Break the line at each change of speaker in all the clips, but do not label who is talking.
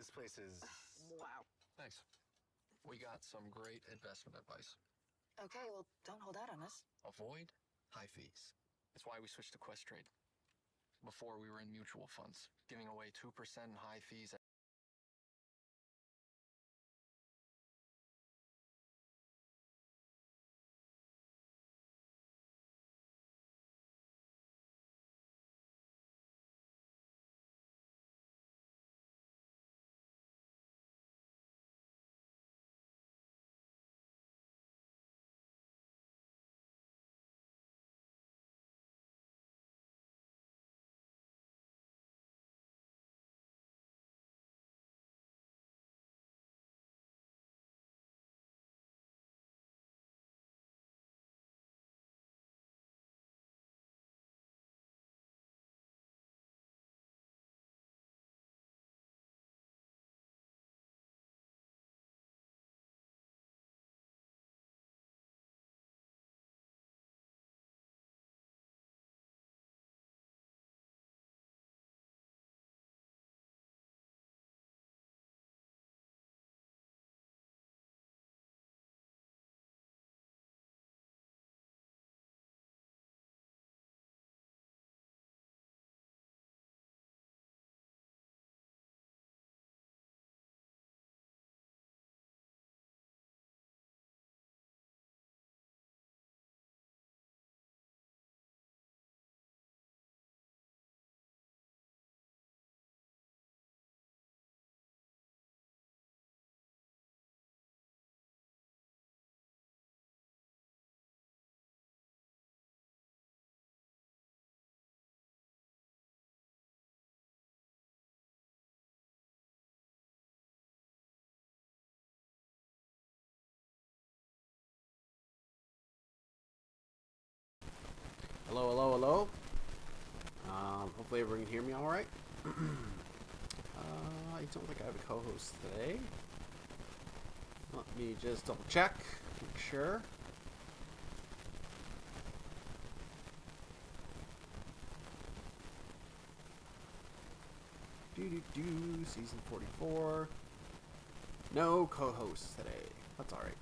This place is...
Wow.
Thanks. We got some great investment advice.
Okay, well, don't hold out on us.
Avoid high fees. That's why we switched to Quest Trade. Before, we were in mutual funds, giving away 2% in high fees.
Hello, hello, hello. Hopefully everyone can hear me all right. I don't think I have a co-host today. Let me just double check, make sure. Season 44. No co-hosts today. That's all right.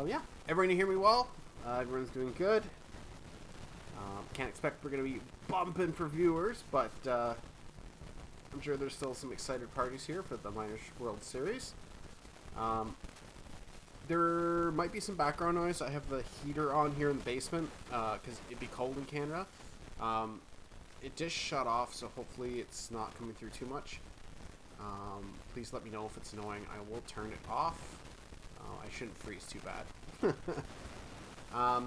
Yeah, everyone can hear me well. Everyone's doing good. Can't expect we're going to be bumping for viewers, but I'm sure there's still some excited parties here for the Miners World Series. There might be some background noise. I have the heater on here in the basement because it'd be cold in Canada. It just shut off, so hopefully it's not coming through too much. Please let me know if it's annoying. I will turn it off. I shouldn't freeze too bad. But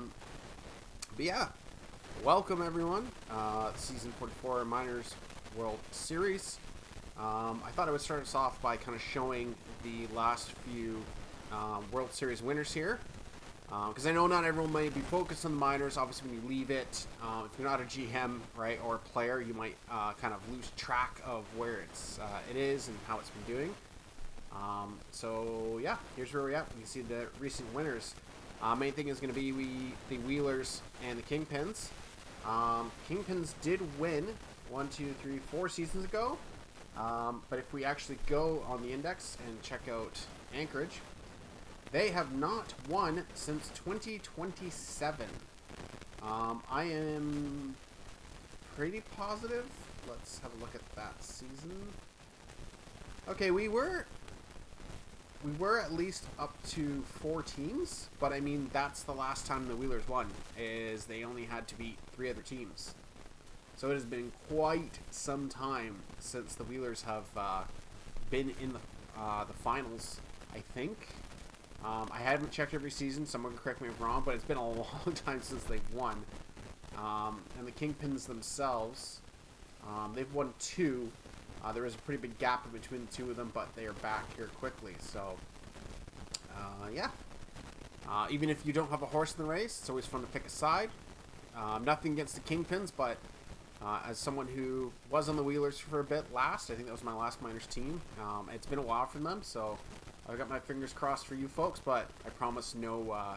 yeah, welcome everyone. Season 44 Miners World Series. I thought I would start us off by kind of showing the last few World Series winners here. Because I know not everyone might be focused on the minors. Obviously, when you leave it, if you're not a GM, right, or a player, you might kind of lose track of where it is and how it's been doing. So yeah, here's where we're at. You can see the recent winners. Main thing is going to be the Wheelers and the Kingpins. Kingpins did win 1, 2, 3, 4 seasons ago. But if we actually go on the index and check out Anchorage, they have not won since 2027. I am pretty positive. Let's have a look at that season. Okay, we were at least up to 4 teams, but I mean that's the last time the Wheelers won, is they only had to beat 3 other teams. So it has been quite some time since the Wheelers have been in the finals, I think. I haven't checked every season, someone can correct me if I'm wrong, but it's been a long time since they've won. And the Kingpins themselves, they've won 2. There is a pretty big gap in between the 2 of them, but they are back here quickly. So, yeah. Even if you don't have a horse in the race, it's always fun to pick a side. Nothing against the Kingpins, but as someone who was on the Wheelers for a bit last, I think that was my last Miners team. It's been a while from them, so I've got my fingers crossed for you folks, but I promise no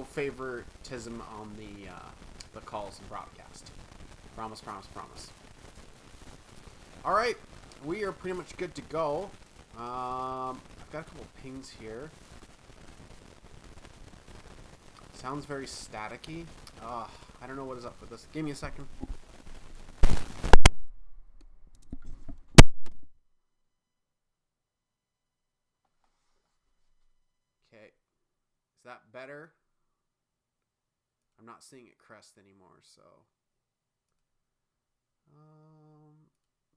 favoritism on the calls and broadcast. Promise, promise, promise. All right, we are pretty much good to go. I've got a couple pings here. Sounds very staticky. I don't know what is up with this. Give me a second. Okay. Is that better? I'm not seeing it crest anymore, so...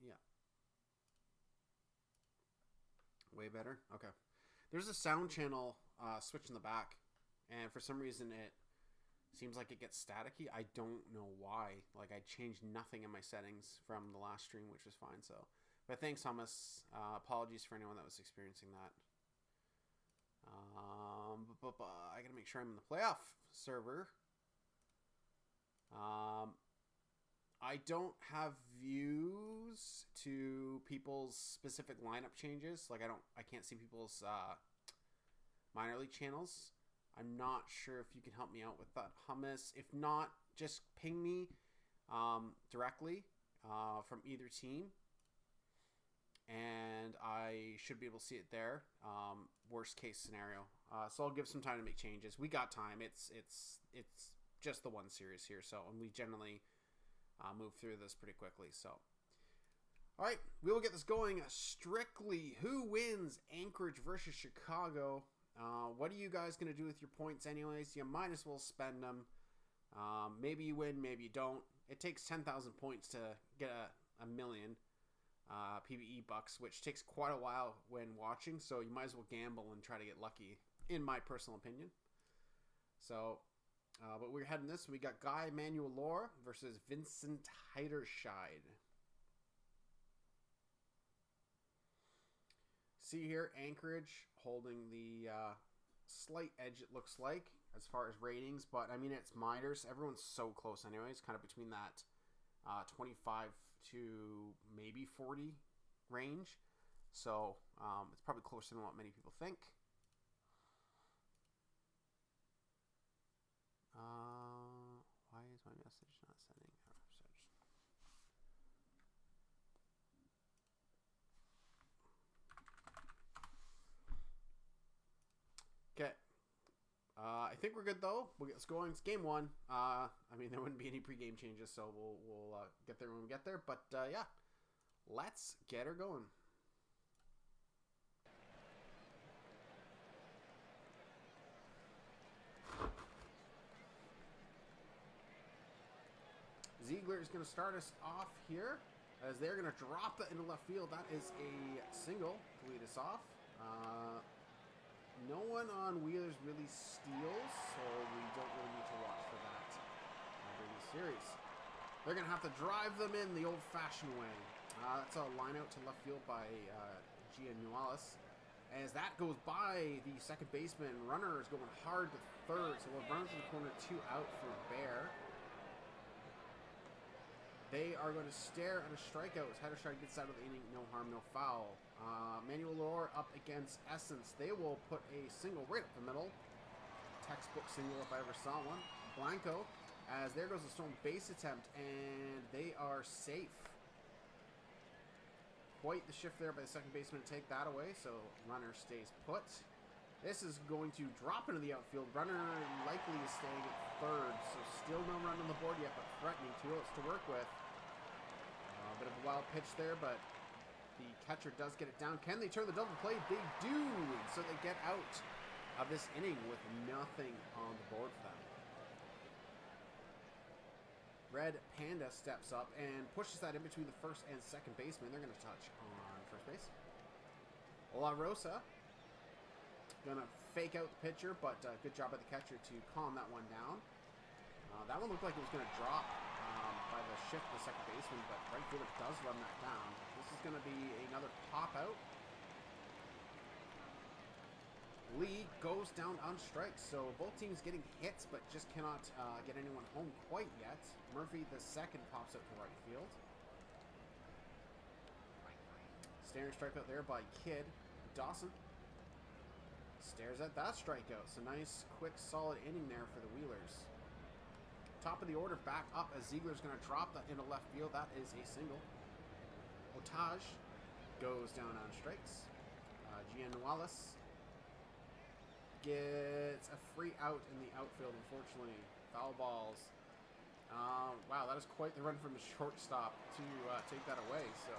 yeah. Way better? Okay. There's a sound channel switch in the back, and for some reason it seems like it gets staticky. I don't know why. Like, I changed nothing in my settings from the last stream, which was fine, so... But thanks, Thomas. Apologies for anyone that was experiencing that. I gotta make sure I'm in the playoff server. I don't have views to people's specific lineup changes. Like, I can't see people's minor league channels. I'm not sure if you can help me out with that, Hummus. If not, just ping me directly from either team, and I should be able to see it there. Worst case scenario. So I'll give some time to make changes. We got time. It's just the one series here, so, and we generally move through this pretty quickly. So, all right, we will get this going. Strictly, who wins Anchorage versus Chicago? What are you guys gonna do with your points, anyways? You might as well spend them. Maybe you win, maybe you don't. It takes 10,000 points to get a million PBE bucks, which takes quite a while when watching. So you might as well gamble and try to get lucky, in my personal opinion. So. But we're heading this. We got Guy Manuel Lore versus Vincent Heiderscheid. See here, Anchorage holding the slight edge, it looks like, as far as ratings. But, I mean, it's minors. Everyone's so close anyways, kind of between that 25 to maybe 40 range. So, it's probably closer than what many people think. Why is my message not sending our message? Okay. I think we're good though. We'll get this going. It's game one. I mean, there wouldn't be any pregame changes, so we'll get there when we get there. But yeah, let's get her going. Ziegler is going to start us off here as they're going to drop that into left field. That is a single to lead us off. No one on Wheelers really steals, so we don't really need to watch for that during the series. They're going to have to drive them in the old-fashioned way. That's a line out to left field by Giannualis. As that goes by the second baseman, runner is going hard to third, so we'll run to the corner, 2 out for Bear. They are going to stare at a strikeout. Heiderscheid gets out of the inning, no harm, no foul. Manuel Lore up against Essence. They will put a single right up the middle. Textbook single if I ever saw one. Blanco, as there goes a stolen base attempt, and they are safe. Quite the shift there by the second baseman to take that away, so runner stays put. This is going to drop into the outfield. Runner likely is staying at third, so still no run on the board yet, but threatening. 2 outs to work with. A bit of a wild pitch there, but the catcher does get it down. Can they turn the double play? They do! So they get out of this inning with nothing on the board for them. Red Panda steps up and pushes that in between the first and second baseman. They're going to touch on first base. La Rosa gonna fake out the pitcher, but good job by the catcher to calm that one down. That one looked like it was gonna drop by the shift of the second baseman, but right fielder does run that down. This is gonna be another pop out. Lee goes down on strikes, so both teams getting hits, but just cannot get anyone home quite yet. Murphy, the second, pops out to right field. Staring strikeout there by Kidd. Dawson stares at that strikeout. So nice, quick, solid inning there for the Wheelers. Top of the order back up as Ziegler's going to drop that into left field. That is a single. Otage goes down on strikes. Gian Wallace gets a free out in the outfield, unfortunately. Foul balls. Wow, that is quite the run from the shortstop to take that away. So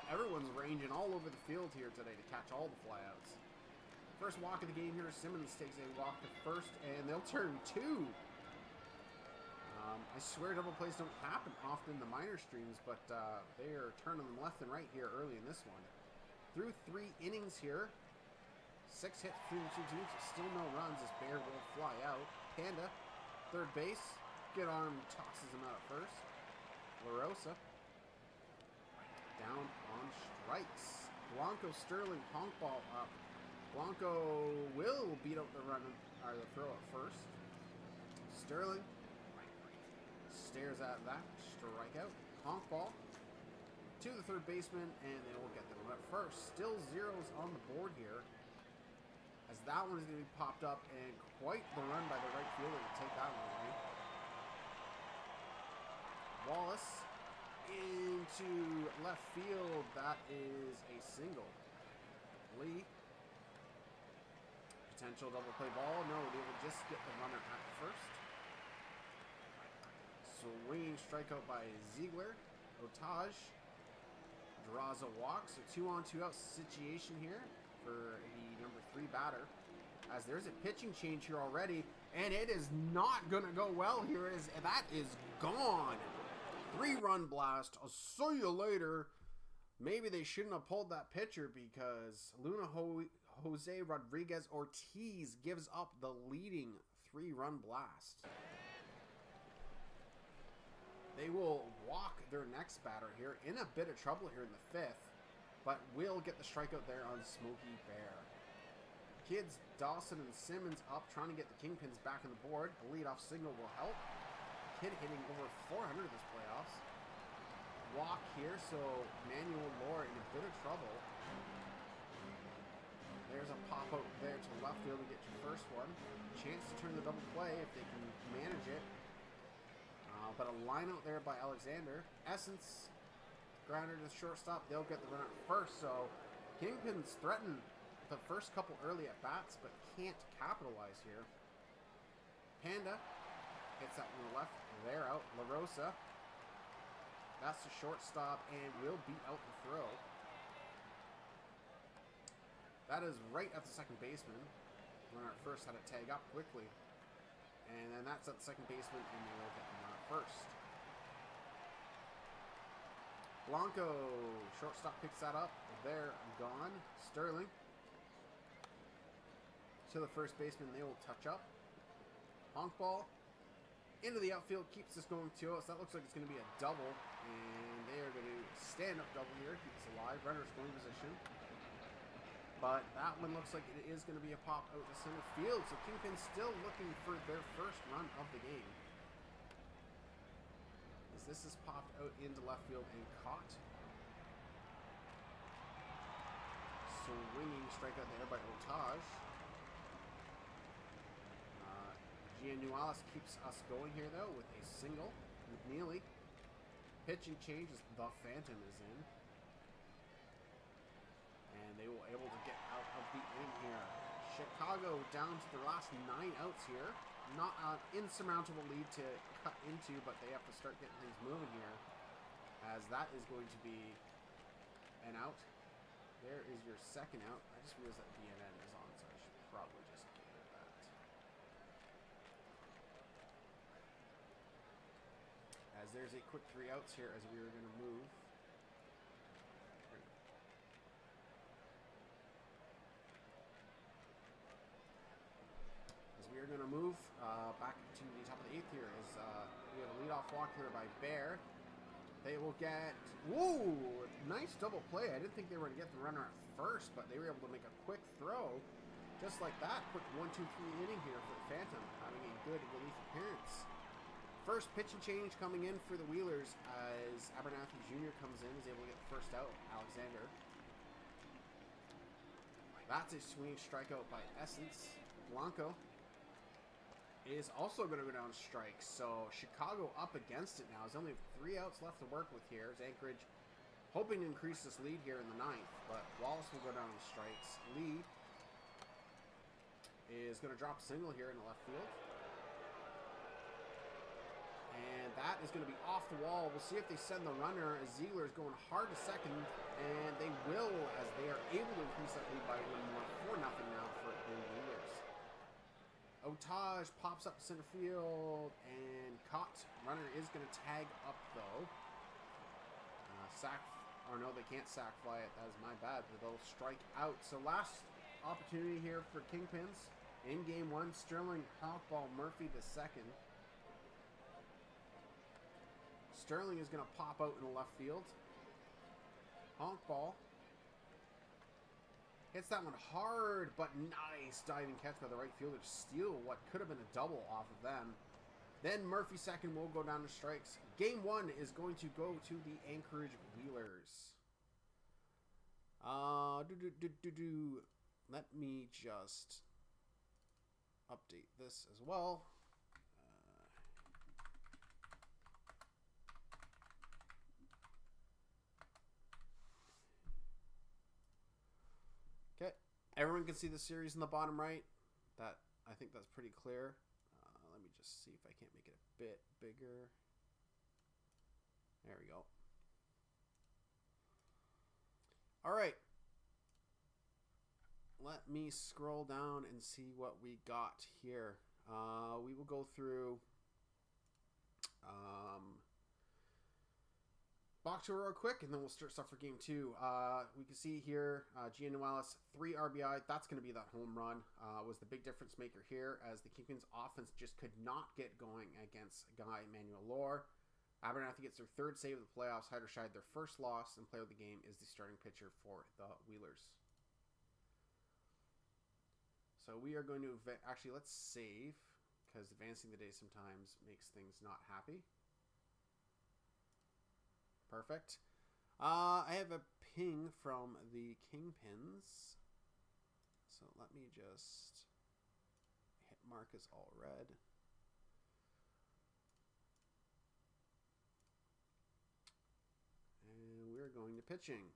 everyone's ranging all over the field here today to catch all the flyouts. First walk of the game here, Simmons takes a walk to first, and they'll turn 2. I swear double plays don't happen often in the minor streams, but they are turning them left and right here early in this one. Through 3 innings here, 6 hits between the 2 teams, still no runs as Bear will fly out. Panda, third base, good arm, tosses him out at first. La Rosa, down on strikes. Blanco Sterling, honk ball up. Blanco will beat out the run, or the throw at first. Sterling stares at that, strikeout, honk ball to the third baseman, and they will get the run at first. Still zeros on the board here, as that one is going to be popped up, and quite the run by the right fielder to take that one away. Wallace into left field. That is a single. Lee, potential double play ball. No, they will just get the runner at first. Swinging strikeout by Ziegler. Otage draws a walk. So 2 on 2 out situation here for the number 3 batter. As there's a pitching change here already, and it is not going to go well here. That is gone. 3-run blast. I'll see you later. Maybe they shouldn't have pulled that pitcher, because Jose Rodriguez Ortiz gives up the leading 3-run blast. They will walk their next batter here, in a bit of trouble here in the 5th, but will get the strikeout there on Smokey Bear. Kids Dawson and Simmons up, trying to get the Kingpins back on the board. A leadoff single will help. Kid hitting over 400 this playoffs. Walk here, so Manuel Lore in a bit of trouble. There's a pop out there to left field to get your first one. Chance to turn the double play if they can manage it. But a line out there by Alexander. Essence, grounder to shortstop. They'll get the run out first. So Kingpins threaten the first couple early at bats, but can't capitalize here. Panda hits that one to the left. They're out. La Rosa, that's the shortstop, and will beat out the throw. That is right at the second baseman. Runner at first had to tag up quickly. And then that's at the second baseman, and they will get the runner at first. Blanco, shortstop, picks that up. They're gone. Sterling to the first baseman. They will touch up. Honk ball into the outfield, keeps this going 2-0. So that looks like it's going to be a double, and they are going to stand up double here, keep us alive. Runner scoring position, but that one looks like it is going to be a pop out to center field. So Kingpin still looking for their first run of the game, as this is popped out into left field and caught. Swinging strikeout there by Otage. Giannualis keeps us going here, though, with a single. McNeely. Pitching change as the Phantom is in. And they will able to get out of the inning here. Chicago down to their last 9 outs here. Not an insurmountable lead to cut into, but they have to start getting things moving here, as that is going to be an out. There is your second out. I just realized that BNN is on, so I should probably just get that. As there's a quick 3 outs here, as we are going to move. As we are going to move back to the top of the 8th here, as we have a leadoff walk here by Bear. They will get, whoa, nice double play. I didn't think they were going to get the runner at first, but they were able to make a quick throw. Just like that, quick 1-2-3 inning here for the Phantom, having a good relief appearance. First pitching change coming in for the Wheelers, as Abernathy Jr. comes in, is able to get the first out. Alexander. That's a swinging strikeout by Essence. Blanco is also going to go down strikes. So Chicago up against it now. There's only 3 outs left to work with here. As Anchorage hoping to increase this lead here in the 9th, but Wallace will go down to strikes. Lee is going to drop a single here in the left field. And that is going to be off the wall. We'll see if they send the runner as Ziegler is going hard to second, and they will as they are able to increase that lead by 1 more, 4-0 now for the Wheelers. Otage pops up to center field and caught. Runner is going to tag up though. No, they can't sack fly it. That is my bad, but they'll strike out. So last opportunity here for Kingpins in game 1. Sterling hawkball Murphy the second. Sterling is going to pop out in the left field. Honk ball. Hits that one hard, but nice diving catch by the right fielder to steal what could have been a double off of them. Then Murphy second will go down to strikes. Game 1 is going to go to the Anchorage Wheelers. Let me just update this as well. Okay, everyone can see the series in the bottom right. I think that's pretty clear. Let me just see if I can't make it a bit bigger. There we go. All right. Let me scroll down and see what we got here. We will go through box score real quick, and then we'll start stuff for game 2. We can see here Giannualis, 3 RBI. That's going to be that home run. Was the big difference maker here as the Kingpins offense just could not get going against Guy Manuel Lore. Abernathy gets their 3rd save of the playoffs. Heiderscheid, their 1st loss, and player of the game is the starting pitcher for the Wheelers. So we are going to actually let's save, because advancing the day sometimes makes things not happy. Perfect. I have a ping from the Kingpins. So let me just hit Marcus all red. And we're going to pitching.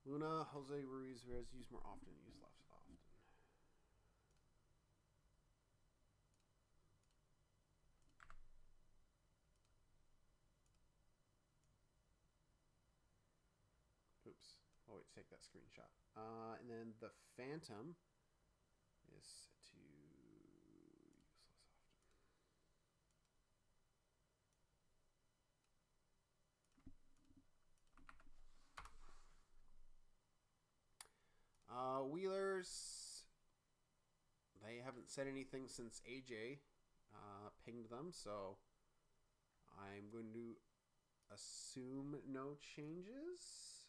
Luna, Jose Ruiz, use more often, use less often. Oops. Oh, wait, take that screenshot. And then the Phantom is to use less often. Wheelers, they haven't said anything since AJ pinged them, so I'm going to assume no changes.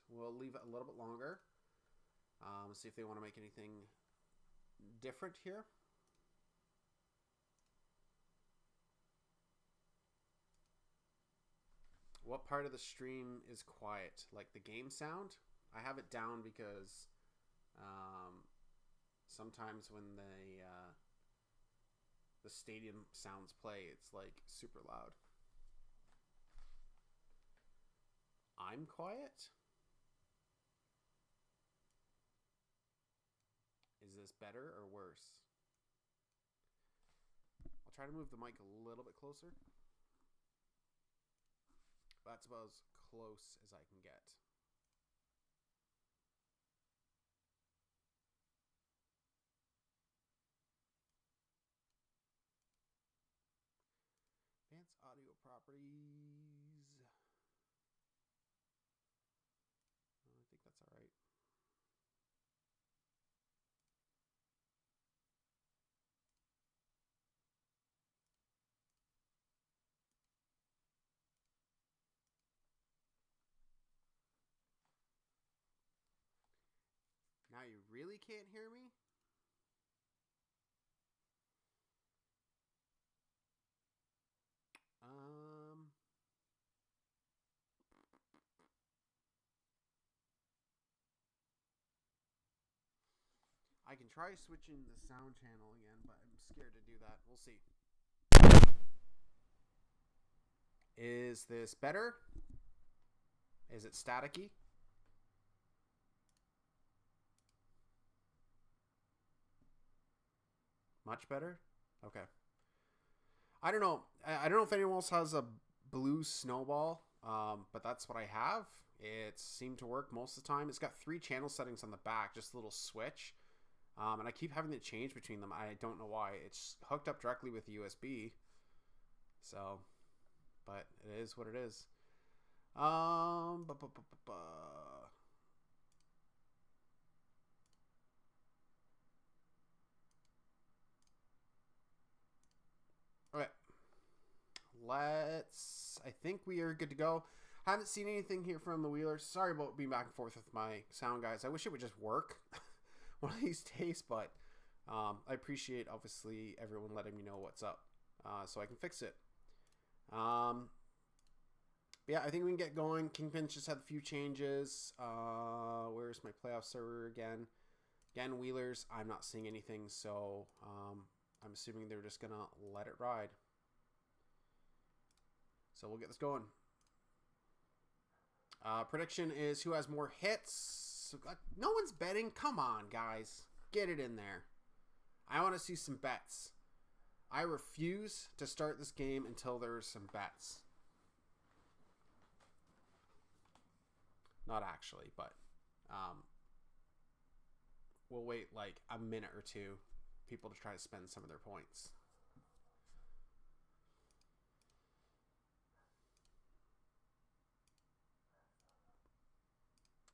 We'll leave it a little bit longer. See if they want to make anything different here. What part of the stream is quiet? Like the game sound? I have it down because sometimes when the stadium sounds play, it's like super loud. I'm quiet? Is this better or worse? I'll try to move the mic a little bit closer. That's about as close as I can get. Advanced audio properties. I think that's all right. Now you really can't hear me? I can try switching the sound channel again, but I'm scared to do that. We'll see. Is this better? Is it staticky? Much better? Okay. I don't know. I don't know if anyone else has a blue snowball, but that's what I have. It seemed to work most of the time. It's got 3 channel settings on the back, just a little switch. And I keep having to change between them. I don't know why. It's hooked up directly with USB. So, but it is what it is. Okay. I think we are good to go. Haven't seen anything here from the Wheelers. Sorry about being back and forth with my sound, guys. I wish it would just work one of these days, but I appreciate, obviously, everyone letting me know what's up so I can fix it. Yeah, I think we can get going. Kingpins just had a few changes. Where's my playoff server again? Again, Wheelers, I'm not seeing anything, so I'm assuming they're just going to let it ride. So we'll get this going. Prediction is who has more hits. No one's betting. Come on, guys. Get it in there. I want to see some bets. I refuse to start this game until there's some bets. Not actually, but we'll wait like a minute or two. People to try to spend some of their points.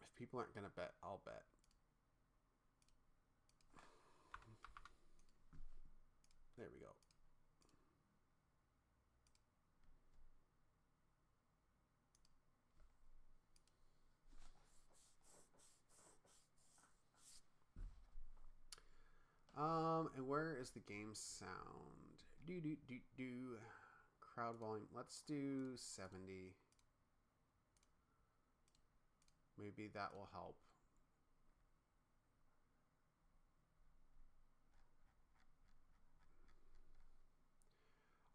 If people aren't going to bet, I'll bet. There we go. And where is the game sound? Crowd volume. Let's do 70. Maybe that will help.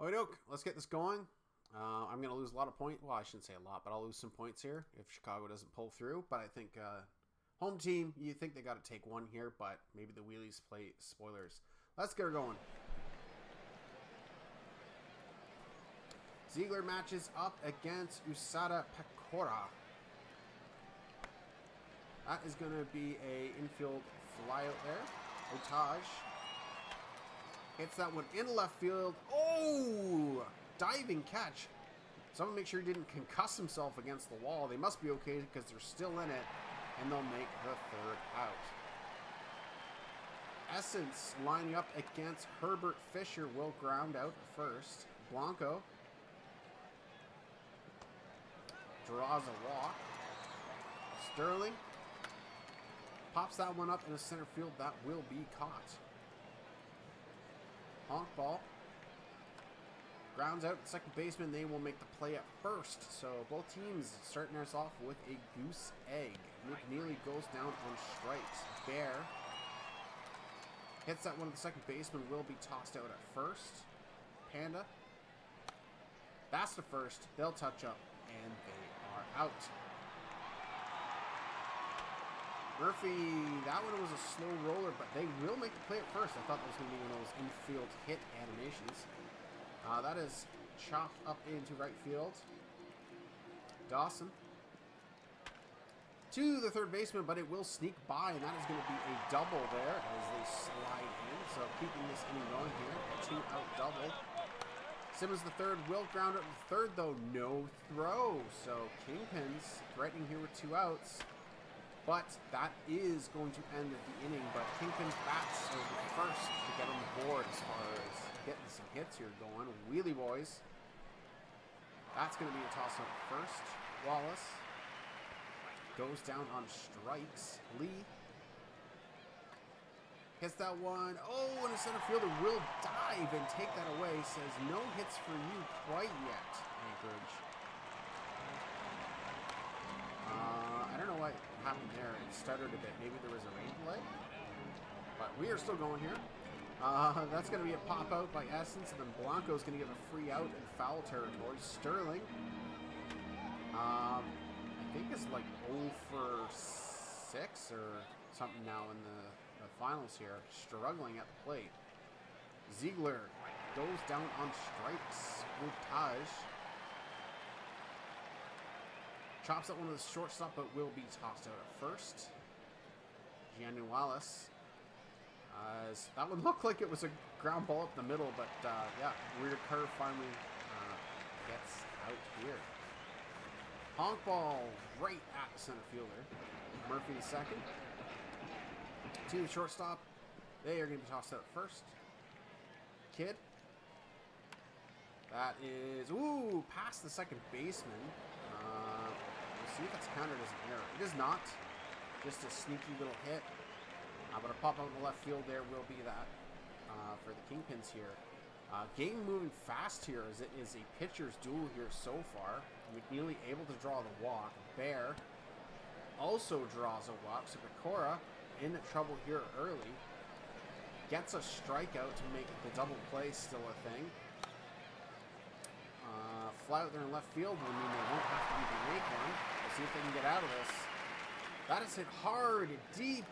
Okey-doke, let's get this going. I'm going to lose a lot of points. Well, I shouldn't say a lot, but I'll lose some points here if Chicago doesn't pull through. But I think home team, you think they got to take one here, but maybe the Wheelies play spoilers. Let's get her going. Ziegler matches up against Usada Pecora. That is going to be a infield fly out there. Otage hits that one in left field. Oh! Diving catch. Someone make sure he didn't concuss himself against the wall. They must be okay because they're still in it, and they'll make the 3rd out. Essence lining up against Herbert Fisher will ground out first. Blanco draws a walk. Sterling pops that one up in the center field. That will be caught. Honk ball. Grounds out second baseman. They will make the play at first. So both teams starting us off with a goose egg. McNeely goes down on strikes. Bear hits that one. The second baseman will be tossed out at first. Panda. That's the first. They'll touch up. And they are out. Murphy, that one was a slow roller, but they will make the play at first. I thought that was going to be one of those infield hit animations. That is chopped up into right field. Dawson to the third baseman, but it will sneak by, and that is going to be a double there as they slide in. So keeping this inning going here, a 2-out double. Simmons the third will ground out the third, though no throw. So Kingpins threatening here with 2 outs. But that is going to end the inning. But Kingpin bats are the first to get on the board as far as getting some hits here going. Wheelie boys. That's going to be a toss-up first. Wallace goes down on strikes. Lee hits that one. Oh, and the center fielder will dive and take that away. Says no hits for you quite yet, Anchorage. I don't know what happened there. It stuttered a bit. Maybe there was a rain delay. But we are still going here. That's going to be a pop out by Essence, and then Blanco's going to give a free out in foul territory. Sterling, I think it's like 0 for 6 or something now in the finals here. Struggling at the plate. Ziegler goes down on strikes. Voltage chops at one of the shortstop, but will be tossed out at first. Giannualis. That one looked like it was a ground ball up the middle, but yeah, Weird Curve finally gets out here. Honk ball right at the center fielder. Murphy the second. To the shortstop. They are going to be tossed out first. Kid. That is, ooh, past the second baseman. We'll see if it's counted as an error. It is not. Just a sneaky little hit. But a pop out in the left field there will be that for the Kingpins here. Game moving fast here as it is a pitcher's duel here so far. McNeely able to draw the walk. Bear also draws a walk. So Pecora in trouble here early. Gets a strikeout to make the double play still a thing. Fly out there in left field will mean they won't have to even make one. We'll see if they can get out of this. That is hit hard, deep.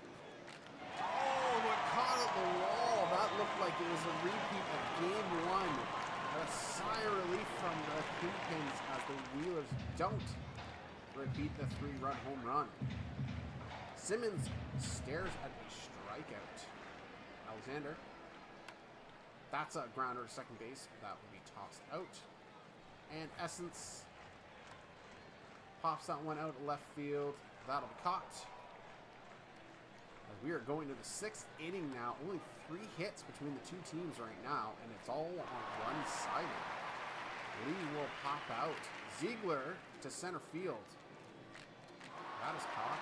Oh, but caught at the wall. That looked like it was a repeat of game 1. A sigh of relief from the Kingpins as the Wheelers don't repeat the 3-run home run. Simmons stares at a strikeout. Alexander. That's a grounder to second base. That will be tossed out. And Essence pops that one out of left field. That'll be caught. As we are going to the 6th inning now. Only 3 hits between the two teams right now, and it's all on one-sided. Lee will pop out. Ziegler to center field. That is caught.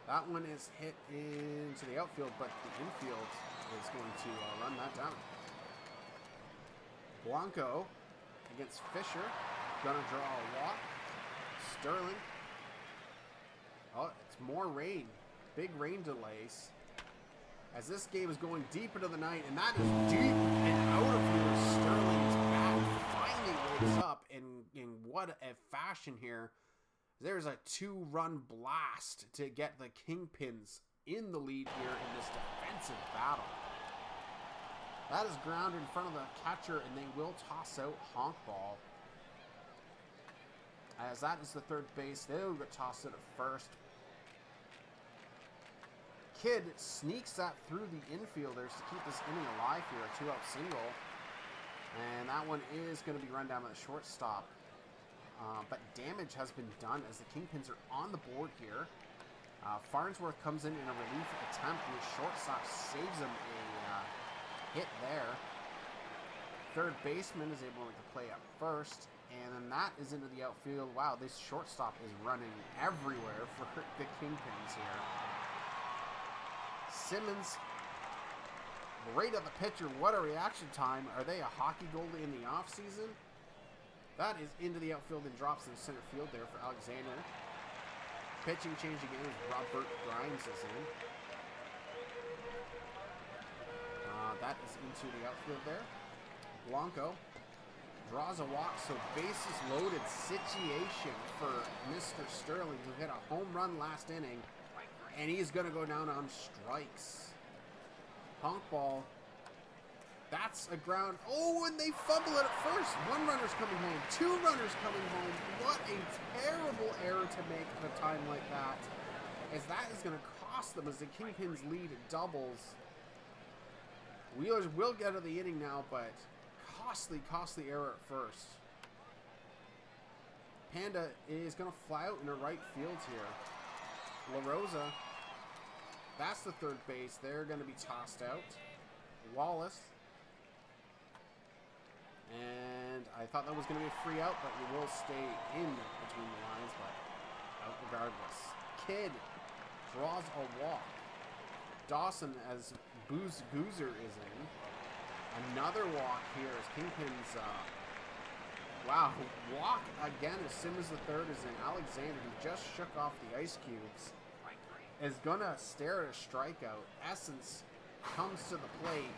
That one is hit into the outfield, but the infield is going to run that down. Blanco against Fisher. Gonna draw a walk. Sterling. Oh, it's more rain. Big rain delays. As this game is going deep into the night, and that is deep and out of here. Sterling's bat finally wakes up in what a fashion here. There's a 2-run blast to get the Kingpins in the lead here in this defensive battle. That is grounded in front of the catcher, and they will toss out honk ball. As that is the third base, they'll get tossed out at first. Kidd sneaks that through the infielders to keep this inning alive here. A 2-out single. And that one is going to be run down by the shortstop. But damage has been done as the Kingpins are on the board here. Farnsworth comes in a relief attempt, and the shortstop saves him a hit there. Third baseman is able to play up first, and then that is into the outfield. Wow, this shortstop is running everywhere for the Kingpins here. Simmons, right at the pitcher. What a reaction time. Are they a hockey goalie in the offseason? That is into the outfield and drops in center field there for Alexander. Pitching change again as Robert Grimes is in. That is into the outfield there. Blanco draws a walk, so bases loaded situation for Mr. Sterling, who hit a home run last inning, and he's going to go down on strikes. Honk ball. That's a ground. Oh, and they fumble it at first. 1 runner's coming home. 2 runners coming home. What a terrible error to make at a time like that, as that is going to cost them as the Kingpins lead doubles. Wheelers will get out of the inning now, but costly error at first. Panda is going to fly out into right field here. La Rosa, that's the third base. They're going to be tossed out. Wallace. And I thought that was going to be a free out, but we will stay in between the lines, but out regardless. Kidd draws a walk. Dawson, as Goozer is in. Another walk here as Kingpins Wow, walk again as Simmons III is in. Alexander, who just shook off the ice cubes, is gonna stare at a strikeout. Essence comes to the plate.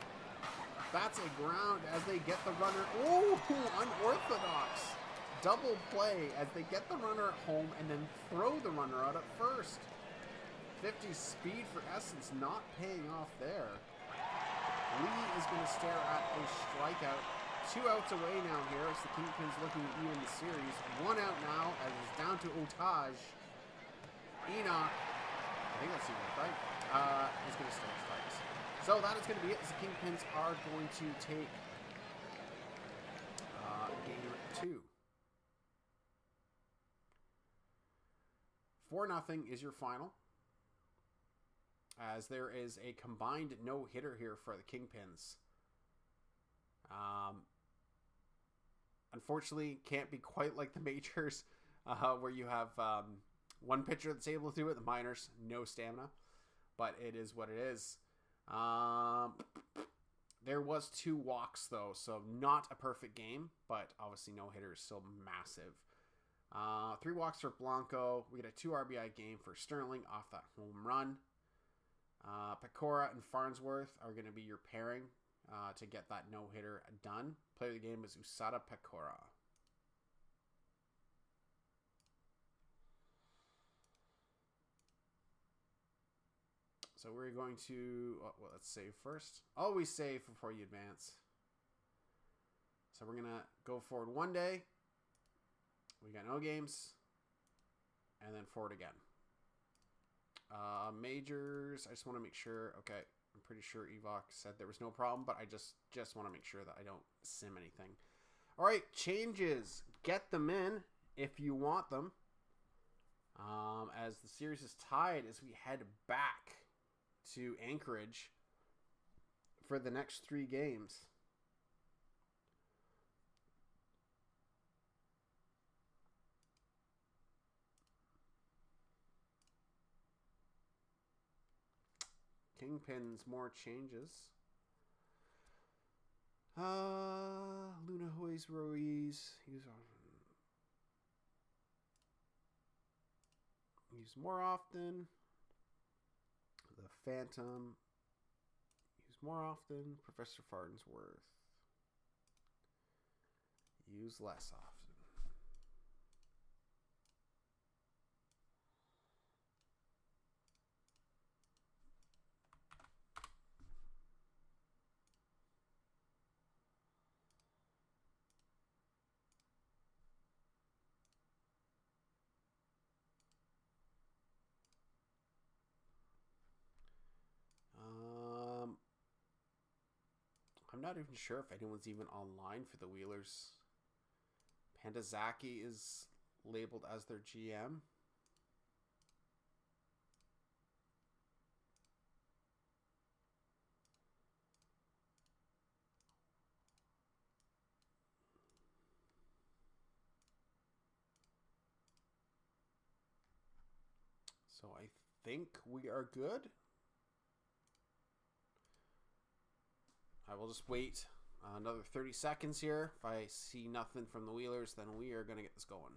That's a ground as they get the runner. Oh, unorthodox. Double play as they get the runner at home and then throw the runner out at first. 50 speed for Essence not paying off there. Lee is going to stare at a strikeout. 2 outs away now here as the Kingpins looking to even the series. 1 out now as it's down to Otage. Enoch, I think that's Enoch, right? Is going to stay at strikes. So that is going to be it as the Kingpins are going to take game 2. 4-0 is your final. As there is a combined no-hitter here for the Kingpins. Unfortunately, can't be quite like the majors where you have one pitcher that's able to do it. The minors, no stamina. But it is what it is. There was 2 walks, though, so not a perfect game. But obviously no-hitter is still massive. 3 walks for Blanco. We get a 2 RBI game for Sterling off that home run. Pecora and Farnsworth are going to be your pairing to get that no-hitter done. Player of the game is Usada Pecora. So we're going to, well, let's save first. Always save before you advance. So we're going to go forward 1 day. We got no games. And then forward again. Majors, I just want to make sure. Okay, I'm pretty sure Evoc said there was no problem, but I just want to make sure that I don't sim anything. All right, changes. Get them in if you want them. As the series is tied as we head back to Anchorage for the next 3 games. Kingpins, more changes. Luna Hoyes Ruiz. Use more often. The Phantom. Use more often. Professor Farnsworth. Use less often. I'm not even sure if anyone's even online for the Wheelers. Pandazaki is labeled as their GM. So I think we are good. I will just wait another 30 seconds here. If I see nothing from the Wheelers, then we are going to get this going.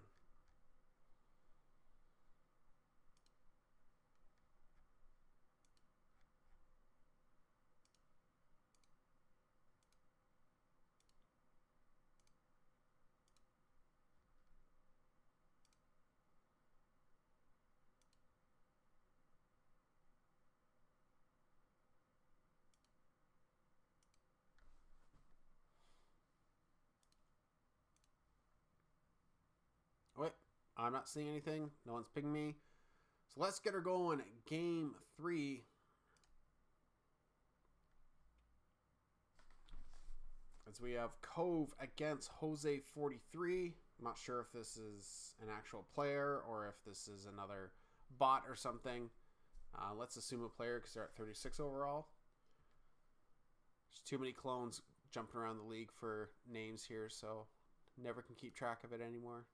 Wait, I'm not seeing anything. No one's pinging me. So let's get her going. Game 3. As we have Cove against Jose 43. I'm not sure if this is an actual player or if this is another bot or something. Let's assume a player because they're at 36 overall. There's too many clones jumping around the league for names here, so never can keep track of it anymore.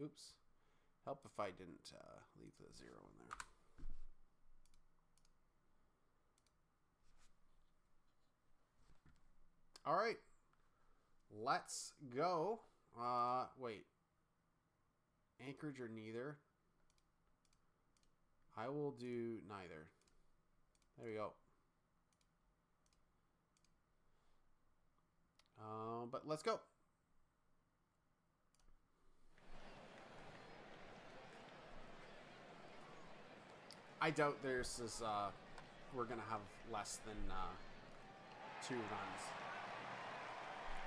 Oops. Help if I didn't leave the 0 in there. All right. Let's go. Wait. Anchorage or neither? I will do neither. There we go. But let's go. I doubt there's this, we're going to have less than 2 runs.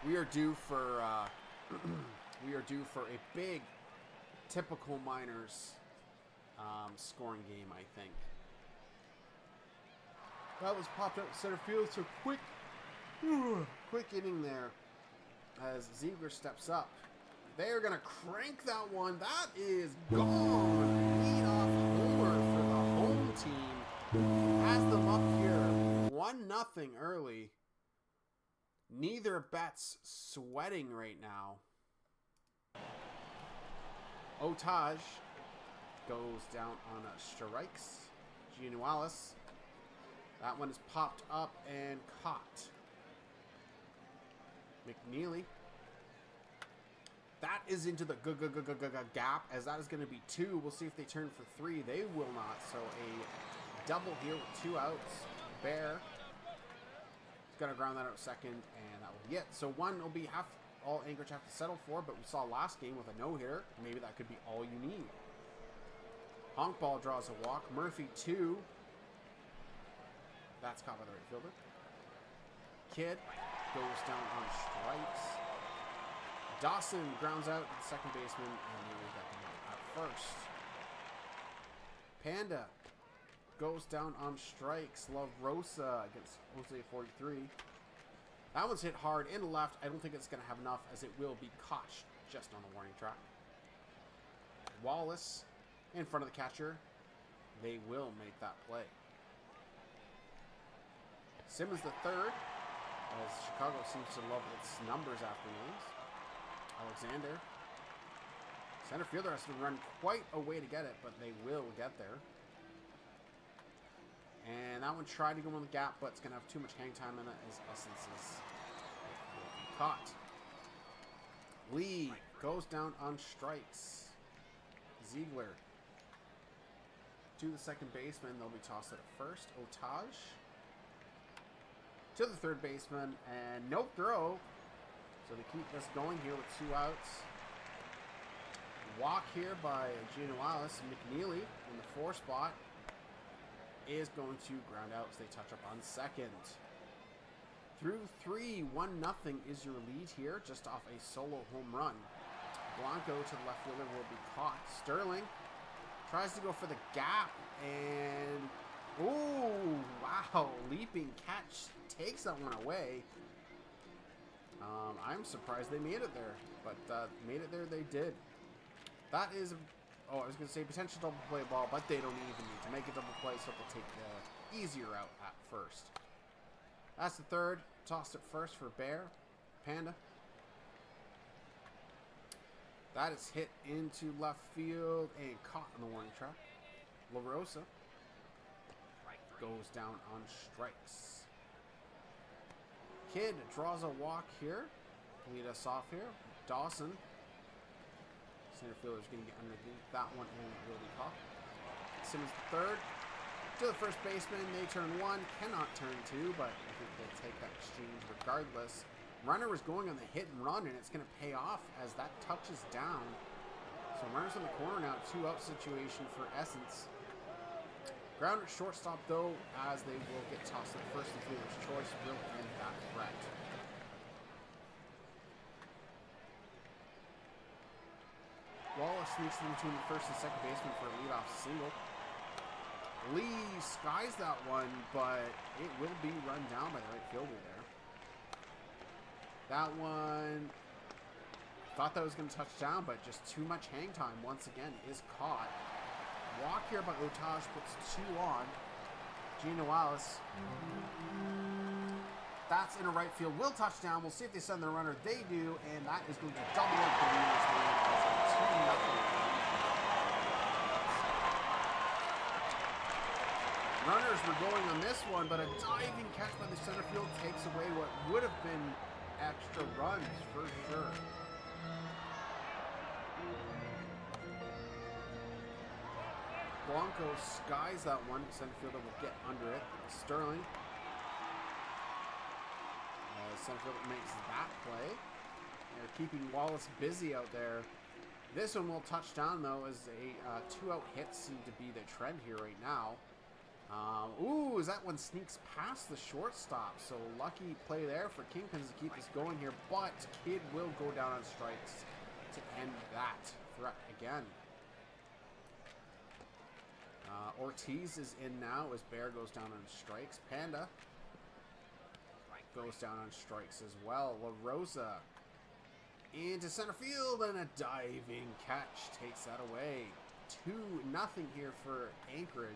We are due for we are due for a big typical Miners scoring game, I think. That was popped up center field, so quick inning there as Ziegler steps up. They're gonna crank that one. That is gone. Lead off homer for the home team. Has them up here 1-0 early. Neither bet's sweating right now. Otaj goes down on strikes. Giannualis. That one is popped up and caught. McNeely. That is into the gap, as that is going to be 2. We'll see if they turn for 3. They will not. So a double here with 2 outs. Bear. Got to ground that out second, and that will be it. So 1 will be all Anchorage have to settle for, but we saw last game with a no-hitter. Maybe that could be all you need. Honk ball draws a walk. Murphy 2. That's caught by the right fielder. Kidd goes down on strikes. Dawson grounds out at the second baseman, and Neely's got him at first. Panda goes down on strikes. La Rosa against Jose 43. That one's hit hard in the left. I don't think it's going to have enough, as it will be caught just on the warning track. Wallace in front of the catcher. They will make that play. Simmons the third, as Chicago seems to love its numbers after names. Alexander. Center fielder has to run quite a way to get it, but they will get there. And that one tried to go in the gap, but it's going to have too much hang time in it as Essence's caught. Lee goes down on strikes. Ziegler to the second baseman. They'll be tossed at first. Otaj to the third baseman, and no throw. So they keep this going here with 2 outs. Walk here by Giannualis. McNeely in the 4 spot is going to ground out as they touch up on second. Through 3, 1-0 is your lead here, just off a solo home run. Blanco to the left fielder will be caught. Sterling tries to go for the gap, and ooh, wow, leaping catch takes that one away. I'm surprised they made it there, but made it there they did. That is, I was going to say potential double play ball, but they don't even need to make a double play, so they'll take the easier out at first. That's the third. Tossed it first for Bear. Panda. That is hit into left field and caught on the warning track. La Rosa goes down on strikes. Kidd draws a walk here. Lead us off here. Dawson. Center fielder is going to get underneath that one and it will be caught. Simmons third. To the first baseman. They turn 1. Cannot turn 2, but I think they'll take that exchange regardless. Runner was going on the hit and run, and it's going to pay off as that touches down. So runners in the corner now. 2-out situation for Essence. Ground at shortstop, though, as they will get tossed at first, and fielder's choice will end that threat. Wallace sneaks in between the first and second baseman for a leadoff single. Lee skies that one, but it will be run down by the right fielder there. That one, thought that was going to touch down, but just too much hang time once again is caught. Walk here by Otaj puts 2 on. Giannualis. That's in a right field. Will touch down. We'll see if they send the runner. They do, and that is going to double up the Wheelers lead as a 2-0 lead. Runners were going on this one, but a diving catch by the center field takes away what would have been extra runs for sure. Blanco skies that one. Center fielder will get under it. Sterling. Center fielder makes that play. They're keeping Wallace busy out there. This one will touch down, though, as a two-out hit seem to be the trend here right now. Ooh, as that one sneaks past the shortstop. So lucky play there for Kingpins to keep this going here. But Kidd will go down on strikes to end that threat again. Ortiz is in now as Bear goes down on strikes. Panda goes down on strikes as well. La Rosa into center field, and a diving catch takes that away. 2-0 here for Anchorage,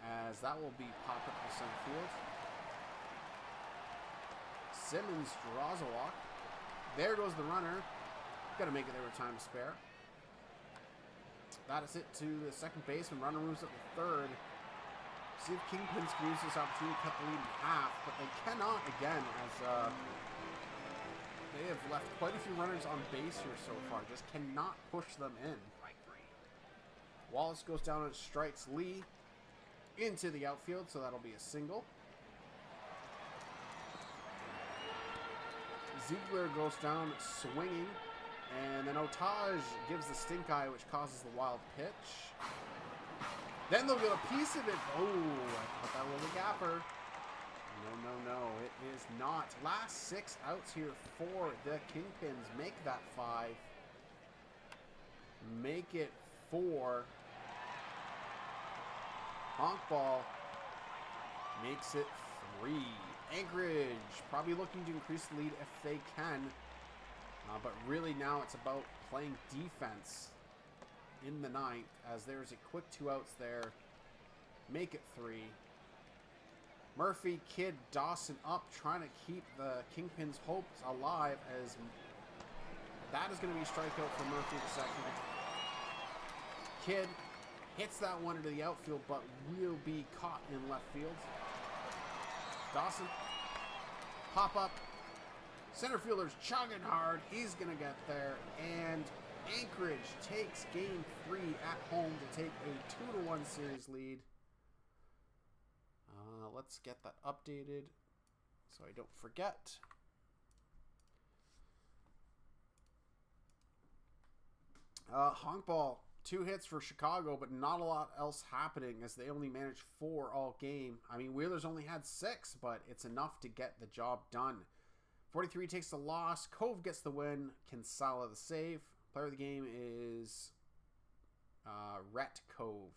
as that will be popped up to center field. Simmons draws a walk. There goes the runner. Got to make it there with time to spare. That is it to the second baseman. Runner moves up to third. See if Kingpins can use this opportunity to cut the lead in half, but they cannot again, as they have left quite a few runners on base here so far. Just cannot push them in. Wallace goes down and strikes Lee into the outfield, so that'll be a single. Ziegler goes down swinging, and then Otage gives the stink eye, which causes the wild pitch. Then they'll get a piece of it. Oh, I thought that was a gapper. No, it is not. Last 6 outs here for the Kingpins. Make that 5. Make it 4. Honk ball makes it 3. Anchorage probably looking to increase the lead if they can. But really now it's about playing defense in the 9th, as there's a quick 2 outs there. Make it 3. Murphy, Kidd, Dawson up, trying to keep the Kingpins' hopes alive, as that is going to be a strikeout for Murphy the second. Kidd hits that one into the outfield, but will be caught in left field. Dawson, pop up. Center fielder's chugging hard. He's going to get there, and Anchorage takes game 3 at home to take a 2-1 series lead. Let's get that updated so I don't forget. Honk ball, 2 hits for Chicago, but not a lot else happening, as they only managed 4 all game. I mean, Wheeler's only had 6, but it's enough to get the job done. 43 takes the loss. Cove gets the win. Kinsella the save. Player of the game is Rhett Cove.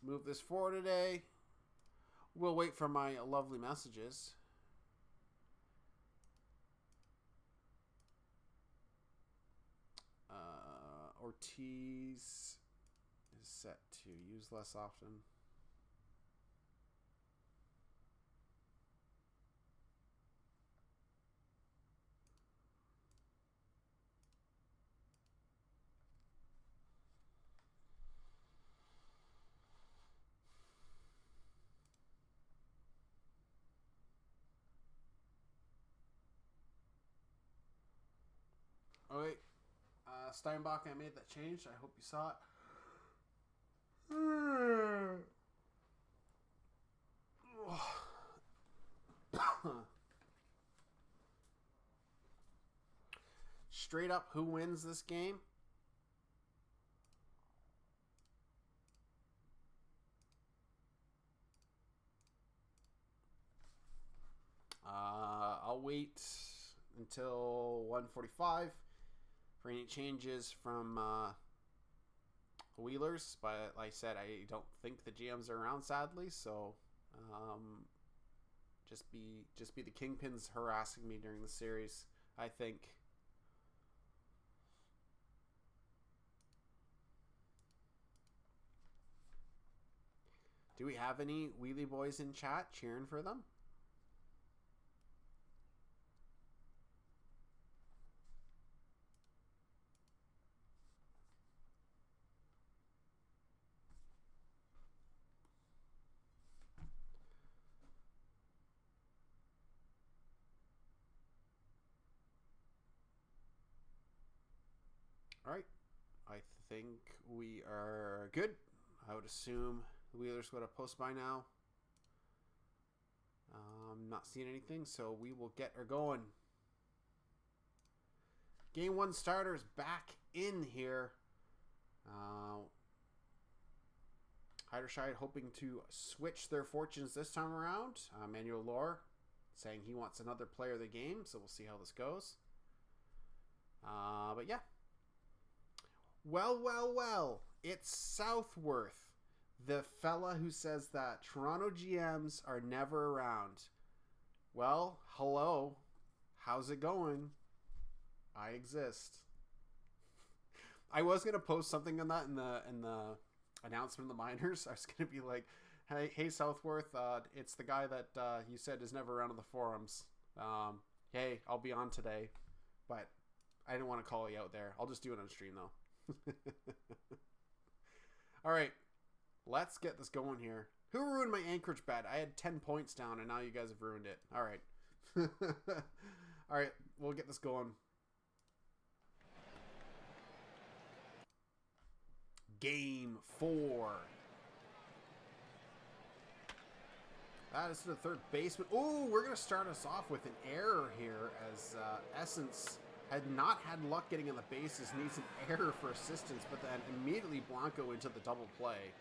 Move this forward today. We'll wait for my lovely messages. Ortiz is set to use less often. Oh wait, Steinbach, I made that change. I hope you saw it. Straight up, who wins this game? I'll wait until 1:45 for any changes from Wheelers, but like I said, I don't think the GMs are around, sadly, so just be the Kingpins harassing me during the series, I think. Do we have any Wheelie boys in chat cheering for them? All right. I think we are good. I would assume the Wheelers would have posted by now. Not seeing anything, so we will get her going. Game 1 starters back in here. Heiderscheid hoping to switch their fortunes this time around. Manuel Lohr saying he wants another player of the game, so we'll see how this goes. But yeah. Well. It's Southworth, the fella who says that Toronto GMs are never around. Well, hello. How's it going? I exist. I was gonna post something on that in the announcement of the minors. I was gonna be like, "Hey Southworth, it's the guy that you said is never around on the forums. Hey, I'll be on today, but I didn't want to call you out there. I'll just do it on stream though." All right, let's get this going here. Who ruined my Anchorage bet? I had 10 points down, and now you guys have ruined it. All right. All right, we'll get this going. Game 4. That is to the third baseman. Oh, we're going to start us off with an error here as Essence had not had luck getting on the bases, needs an error for assistance, but then immediately Blanco into the double play.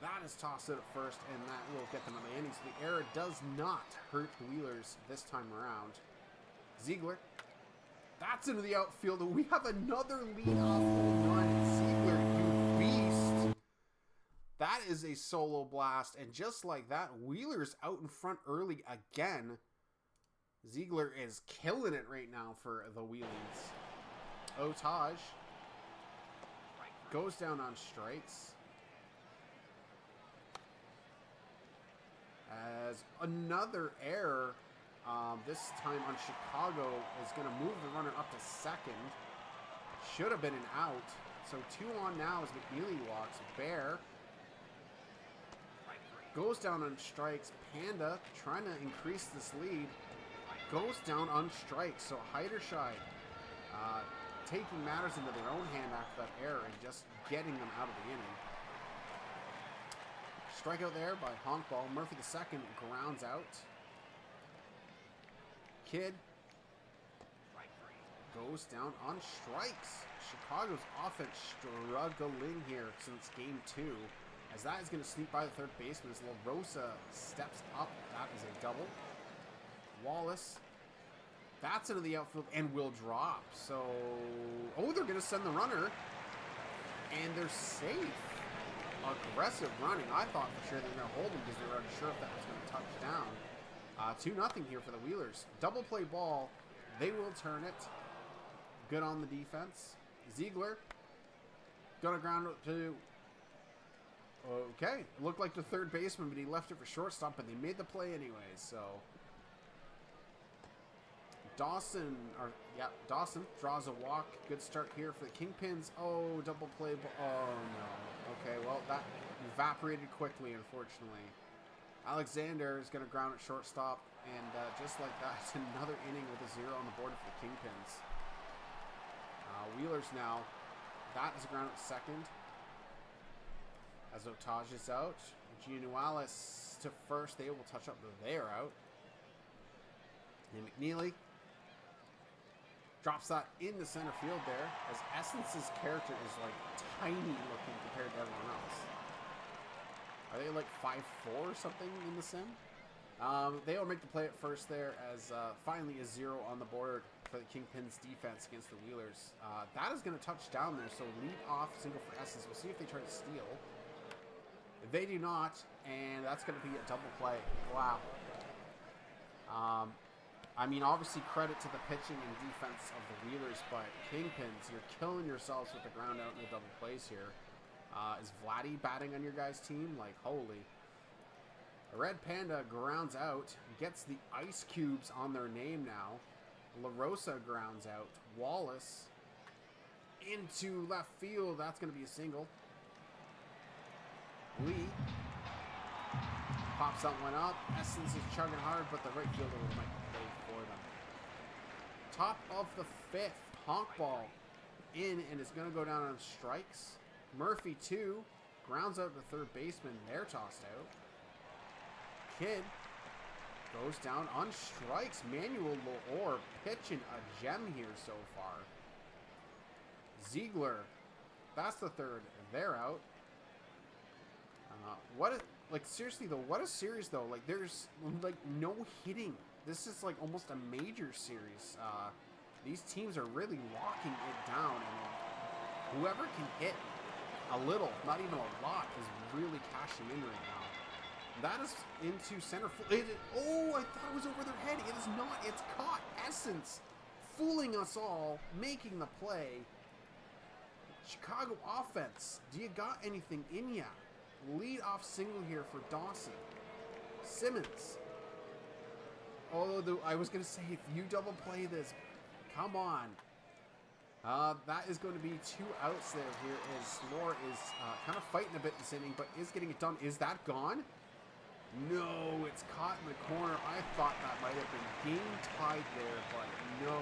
That is tossed out at first, and that will get them on the innings. The error does not hurt the Wheelers this time around. Ziegler. That's into the outfield, and we have another leadoff home run. Ziegler, you beast. That is a solo blast, and just like that, Wheeler's out in front early again. Ziegler is killing it right now for the Wheelies. Otage goes down on strikes. As another error, this time on Chicago, is going to move the runner up to second. Should have been an out. So 2 on now as McNeely walks. Bear goes down on strikes. Panda trying to increase this lead. Goes down on strikes. So Heiderscheid taking matters into their own hand after that error and just getting them out of the inning. Strikeout there by Honkball. Murphy II grounds out. Kidd goes down on strikes. Chicago's offense struggling here since game 2. As that is going to sneak by the third baseman as La Rosa steps up. That is a double. Wallace. That's into the outfield and will drop. So, oh, they're going to send the runner. And they're safe. Aggressive running. I thought for sure they were going to hold him because they were unsure if that was going to touch down. 2-0 here for the Wheelers. Double play ball. They will turn it. Good on the defense. Ziegler. Gonna ground it to... Okay. Looked like the third baseman, but he left it for shortstop, but they made the play anyways, so... Dawson draws a walk. Good start here for the Kingpins. Oh, double play ball. Oh, no. Okay, well, that evaporated quickly, unfortunately. Alexander is going to ground at shortstop, and just like that, it's another inning with a 0 on the board for the Kingpins. Wheelers now. That is a ground at second. As Otage is out. Gianualis to first. They will touch up, but they are out. And McNeely drops that into center field there, as Essence's character is like tiny looking compared to everyone else. Are they like 5'4" or something in the sim? They will make the play at first there, as finally a 0 on the board for the Kingpins defense against the Wheelers. That is going to touch down there, so lead off single for Essence. We'll see if they try to steal. They do not, and that's going to be a double play. Wow. I mean, obviously credit to the pitching and defense of the Wheelers, but Kingpins, you're killing yourselves with the ground out and the double plays here. Is Vladdy batting on your guys' team? Like, holy. A Red Panda grounds out, gets the ice cubes on their name now. La Rosa grounds out. Wallace into left field. That's going to be a single. Lee pops that one up. Essence is chugging hard, but the right fielder will make the play for them. Top of the 5th. honk ball in, and it's going to go down on strikes. Murphy, 2. Grounds out the third baseman. They're tossed out. Kidd goes down on strikes. Manuel Loor pitching a gem here so far. Ziegler, that's the third. They're out. Seriously though, what a series though. Like, there's like no hitting. This is like almost a major series. These teams are really locking it down, and whoever can hit a little, not even a lot, is really cashing in right now. That is into center field. Oh, I thought it was over their head. It is not. It's caught. Essence fooling us all, making the play. Chicago offense. Do you got anything in ya? Lead off single here for Dawson. Simmons. Although I was going to say, if you double play this, come on. That is going to be 2 outs there here as Loor is kind of fighting a bit this inning, but is getting it done. Is that gone? No, it's caught in the corner. I thought that might have been game tied there, but no.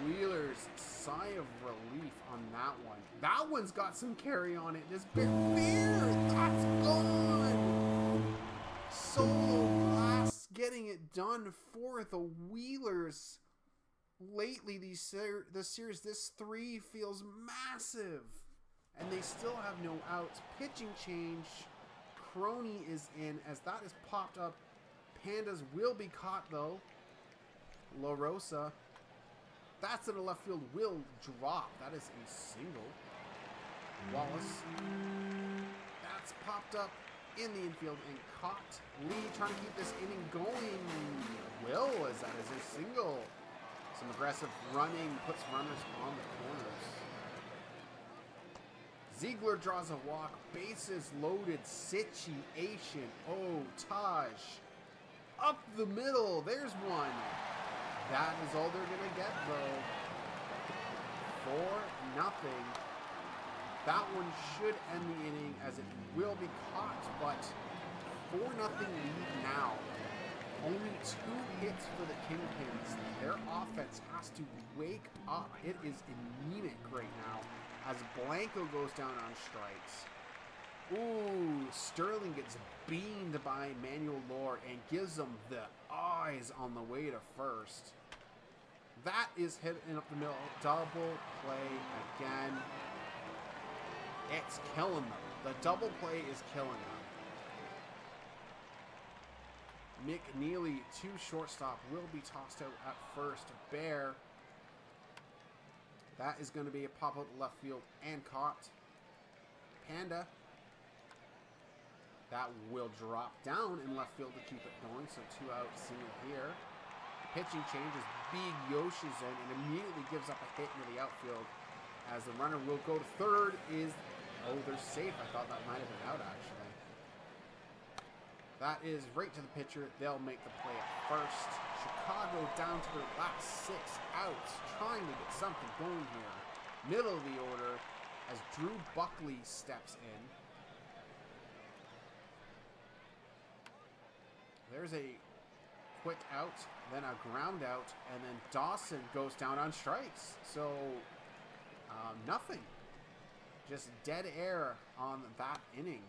Wheeler's sigh of relief on that one. That one's got some carry on it. This bear, that's gone. Solo blast getting it done for the Wheelers. Lately, this series, this 3 feels massive, and they still have no outs. Pitching change. Crony is in as that is popped up. Pandas will be caught though. La Rosa. That's in the left field. Will drop. That is a single. Wallace. That's popped up in the infield and caught. Lee trying to keep this inning going. Will, as that is a single. Some aggressive running puts runners on the corners. Ziegler draws a walk. Bases loaded situation. Oh, Taj. Up the middle. There's one. That is all they're going to get, though. 4-0. That one should end the inning as it will be caught, but 4-0 lead now. Only 2 hits for the Kingpins. Their offense has to wake up. It is anemic right now as Blanco goes down on strikes. Ooh, Sterling gets beamed by Manuel Loor and gives them the eyes on the way to first. That is hitting up the middle. Double play again. It's killing them. The double play is killing them. McNeely to shortstop will be tossed out at first. Bear. That is going to be a pop out left field and caught. Panda. That will drop down in left field to keep it going. So 2 out single here. Pitching changes. Big Yoshi's in and immediately gives up a hit into the outfield. As the runner will go to third is... Oh, they're safe. I thought that might have been out, actually. That is right to the pitcher. They'll make the play at first. Chicago down to their last 6 outs, trying to get something going here. Middle of the order as Drew Buckley steps in. There's a quick out, then a ground out, and then Dawson goes down on strikes. So, nothing. Just dead air on that inning.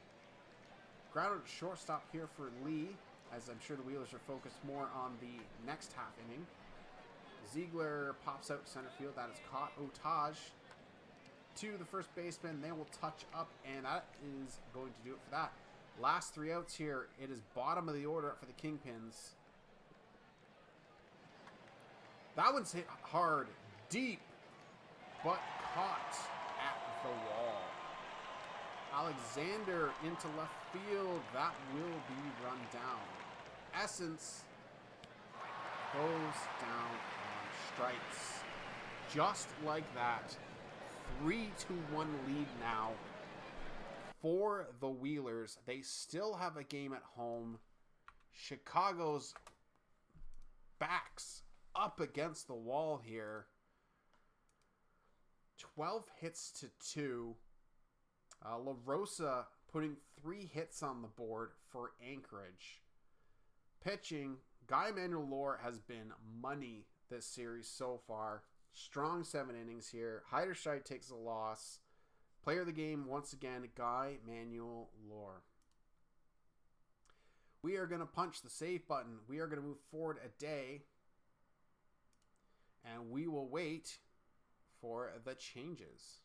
Grounded shortstop here for Lee, as I'm sure the Wheelers are focused more on the next half inning. Ziegler pops out center field. That is caught. Otaj to the first baseman. They will touch up, and that is going to do it for that. Last 3 outs here. It is bottom of the order for the Kingpins. That one's hit hard, deep, but caught at the wall. Alexander into left field. That will be run down. Essence goes down on strikes. Just like that. 3-1 lead now for the Wheelers. They still have a game at home. Chicago's backs up against the wall here. 12 hits to 2. La Rosa putting 3 hits on the board for Anchorage. Pitching, Guy Manuel Loor has been money this series so far. Strong 7 innings here. Heiderscheid takes a loss. Player of the game, once again, Guy Manuel Lore. We are going to punch the save button. We are going to move forward a day. And we will wait for the changes.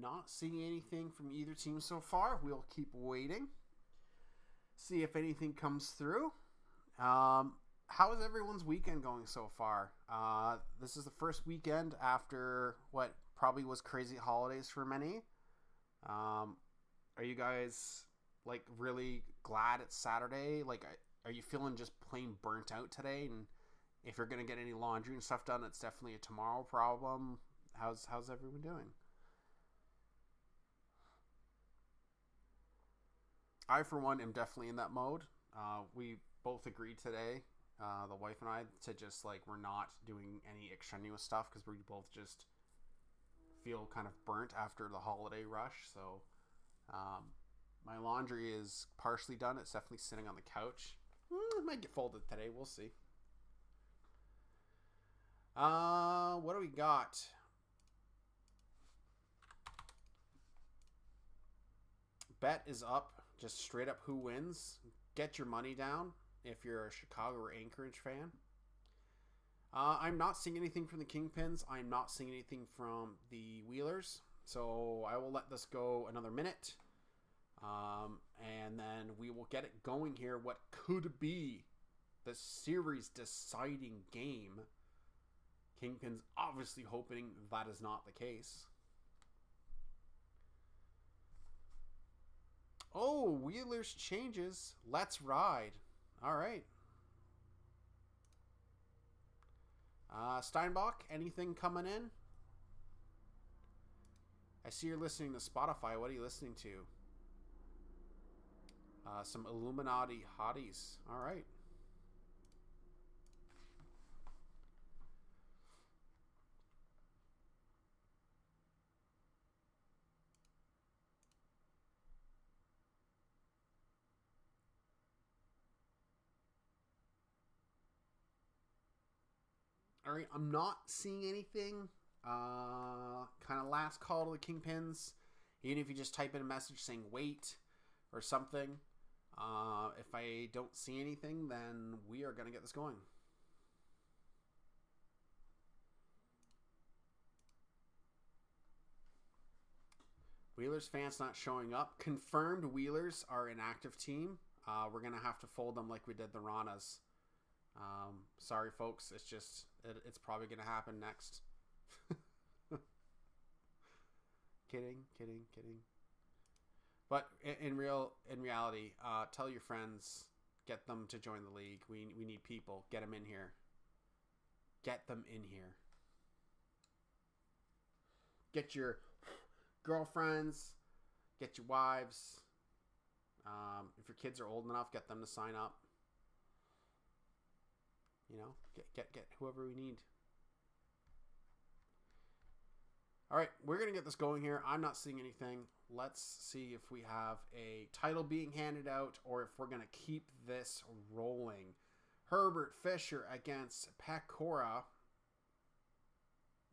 Not seeing anything from either team so far. We'll keep waiting. See if anything comes through. How is everyone's weekend going so far? This is the first weekend after what probably was crazy holidays for many. Are you guys like really glad it's Saturday? Like, are you feeling just plain burnt out today? And if you're gonna get any laundry and stuff done, it's definitely a tomorrow problem. How's everyone doing? I, for one, am definitely in that mode. We both agreed today, the wife and I, to just, like, we're not doing any extraneous stuff because we both just feel kind of burnt after the holiday rush. So, my laundry is partially done. It's definitely sitting on the couch. It might get folded today. We'll see. What do we got? Bet is up. Just straight up who wins. Get your money down if you're a Chicago or Anchorage fan. I'm not seeing anything from the Kingpins. I'm not seeing anything from the Wheelers. So I will let this go another minute. And then we will get it going here. What could be the series deciding game. Kingpins obviously hoping that is not the case. Oh, Wheeler's changes. Let's ride. All right. Steinbach, anything coming in? I see you're listening to Spotify. What are you listening to? Some Illuminati hotties. All right. All right, I'm not seeing anything. Kind of last call to the Kingpins. Even if you just type in a message saying wait or something. If I don't see anything, then we are going to get this going. Wheelers fans not showing up. Confirmed Wheelers are an active team. We're going to have to fold them like we did the Ranas. Sorry, folks. It's just it's probably going to happen next. Kidding. But in reality, tell your friends, get them to join the league. We need people. Get them in here. Get them in here. Get your girlfriends. Get your wives. If your kids are old enough, get them to sign up. You know, get whoever we need. All right, we're going to get this going here. I'm not seeing anything. Let's see if we have a title being handed out or if we're going to keep this rolling. Herbert Fisher against Pecora.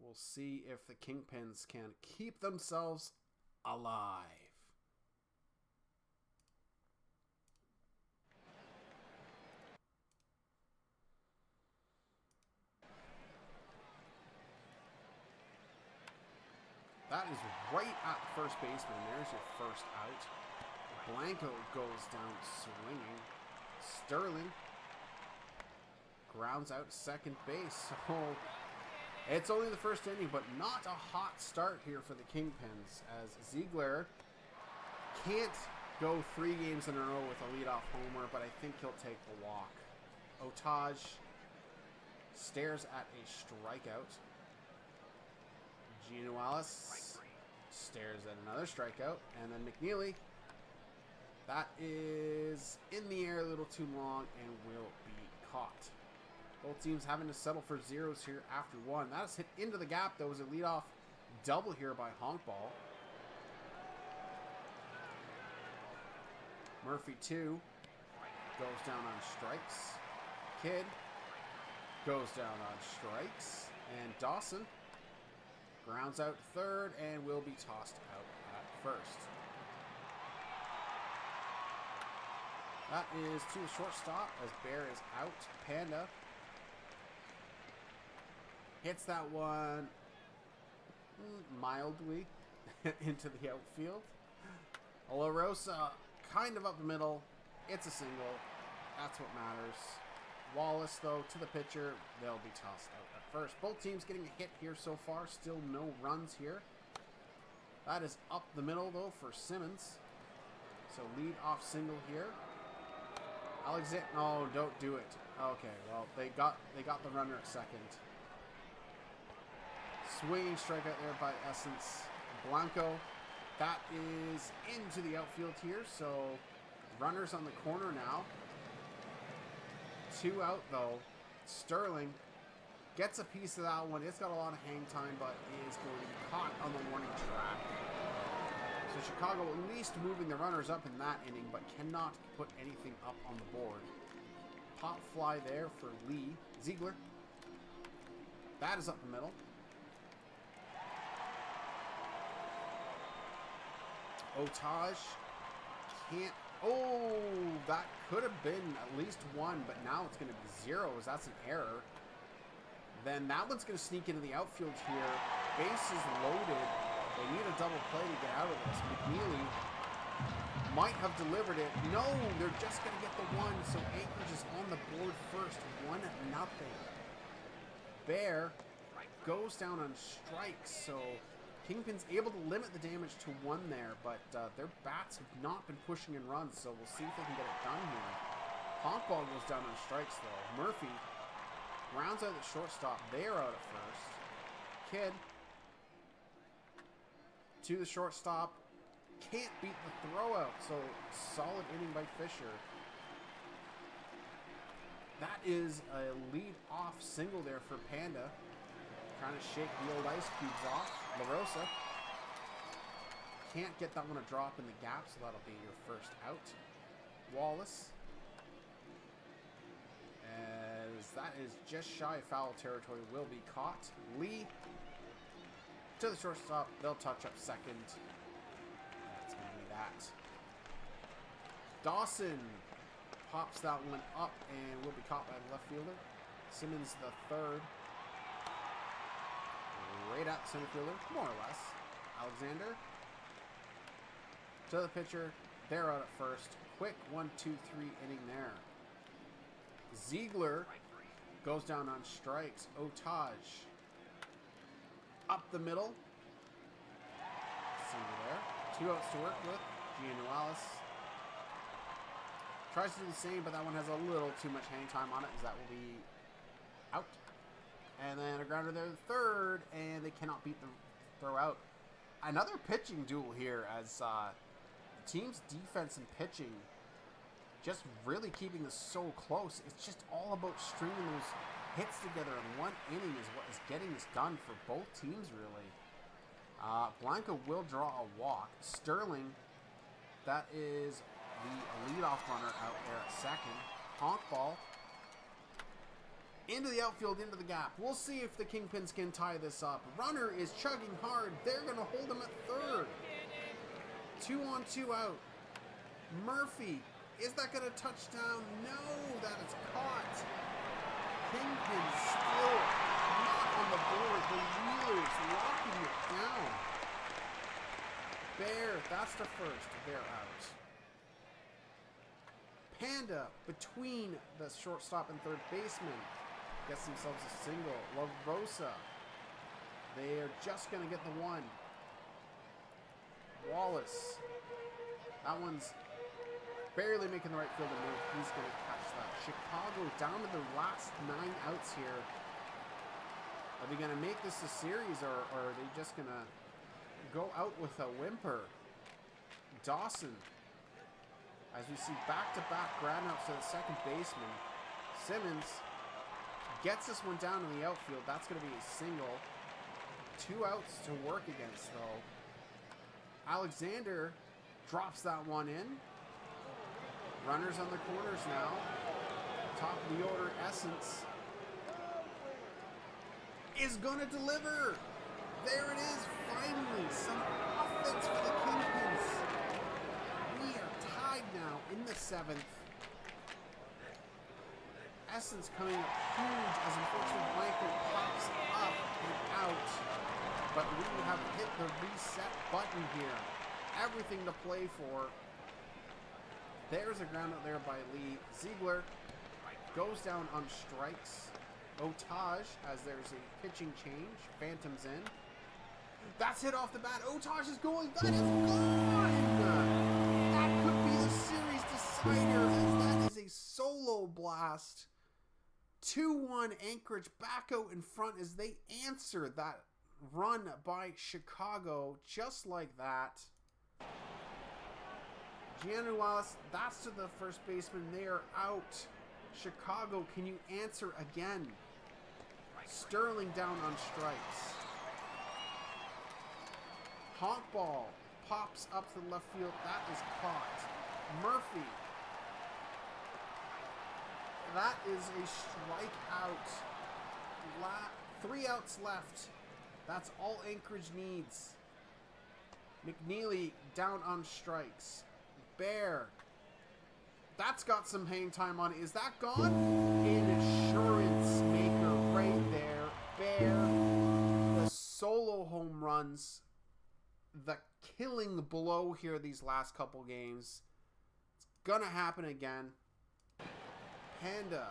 We'll see if the Kingpins can keep themselves alive. That is right at the first baseman. There's your first out. Blanco goes down swinging. Sterling grounds out second base. So it's only the first inning, but not a hot start here for the Kingpins as Ziegler can't go 3 games in a row with a leadoff homer, but I think he'll take the walk. Otaj stares at a strikeout. Giannualis stares at another strikeout. And then McNeely, that is in the air a little too long and will be caught. Both teams having to settle for zeros here after 1. That is hit into the gap. That was a leadoff double here by Honkball. Murphy 2 goes down on strikes. Kidd goes down on strikes. And Dawson grounds out third and will be tossed out at first. That is to the shortstop as Bear is out. Panda hits that one mildly into the outfield. La Rosa kind of up the middle. It's a single. That's what matters. Wallace, though, to the pitcher. They'll be tossed out at first. Both teams getting a hit here so far. Still no runs here. That is up the middle, though, for Simmons. So lead off single here. Alexander, no, don't do it. Okay, well, they got the runner at second. Swinging strikeout there by Essence. Blanco, that is into the outfield here, so runners on the corner now. 2 out, though. Sterling gets a piece of that one. It's got a lot of hang time, but is going to be caught on the warning track. So Chicago at least moving the runners up in that inning, but cannot put anything up on the board. Pop fly there for Lee. Ziegler. That is up the middle. Otaj can't. Oh, that could have been at least 1, but now it's going to be 0. That's an error. Then that one's going to sneak into the outfield here. Bases loaded. They need a double play to get out of this. McNeely might have delivered it. No, they're just going to get the 1. So Anchorage is on the board first. 1-0. Bear goes down on strikes. So Kingpin's able to limit the damage to 1 there, but their bats have not been pushing in runs, so we'll see if they can get it done here. Honkball goes down on strikes, though. Murphy rounds out the shortstop. They are out at first. Kidd to the shortstop. Can't beat the throw out, so solid inning by Fisher. That is a lead-off single there for Panda. Trying to shake the old ice cubes off. La Rosa can't get that one to drop in the gap, so that'll be your first out. Wallace, as that is just shy of foul territory, will be caught. Lee to the shortstop. They'll touch up second. That's going to be that. Dawson pops that one up and will be caught by the left fielder. Simmons the third. Right at center fielder, more or less. Alexander to the pitcher. They're out at first. Quick 1-2-3 inning there. Ziegler goes down on strikes. Otaj up the middle. Single there. 2 outs to work with. Giannualis tries to do the same, but that one has a little too much hang time on it, as that will be out. And then a grounder there, the third, and they cannot beat the throw out. Another pitching duel here, as the team's defense and pitching just really keeping this so close. It's just all about stringing those hits together, and 1 inning is what is getting this done for both teams, really. Blanco will draw a walk. Sterling, that is the leadoff runner out there at second. Honkball into the outfield, into the gap. We'll see if the Kingpins can tie this up. Runner is chugging hard. They're going to hold him at third. 2 on, 2 out. Murphy, is that going to touch down? No, that is caught. Kingpins still not on the board. The Wheelers locking it down. Bear, that's the first. They're out. Panda between the shortstop and third baseman gets themselves a single. La Rosa, they are just going to get the 1. Wallace That one's barely making the right field move. He's going to catch that. Chicago down to the last 9 outs here. Are they going to make this a series, or are they just going to go out with a whimper? Dawson, as we see back-to-back ground outs to the second baseman. Simmons gets this one down in the outfield. That's going to be a single. 2 outs to work against, though. Alexander drops that one in. Runners on the corners now. Top of the order, Essence is going to deliver. There it is, finally. Some offense for the Kingpins. We are tied now in the 7th. Essence coming up huge as unfortunately Blanco pops up and out. But we have hit the reset button here. Everything to play for. There's a ground out there by Lee. Ziegler goes down on strikes. Otage, as there's a pitching change. Phantom's in. That's hit off the bat. Otage is going. That is gone! That could be the series decider, as that is a solo blast. 2-1 Anchorage back out in front as they answer that run by Chicago just like that. Giannualis, that's to the first baseman. They are out. Chicago, can you answer again? Sterling down on strikes. Honk ball pops up to the left field. That is caught. Murphy. That is a strikeout. 3 outs left. That's all Anchorage needs. McNeely down on strikes. Bear. That's got some hang time on it. Is that gone? An insurance maker right there. Bear. The solo home runs. The killing blow here these last couple games. It's gonna happen again. Panda.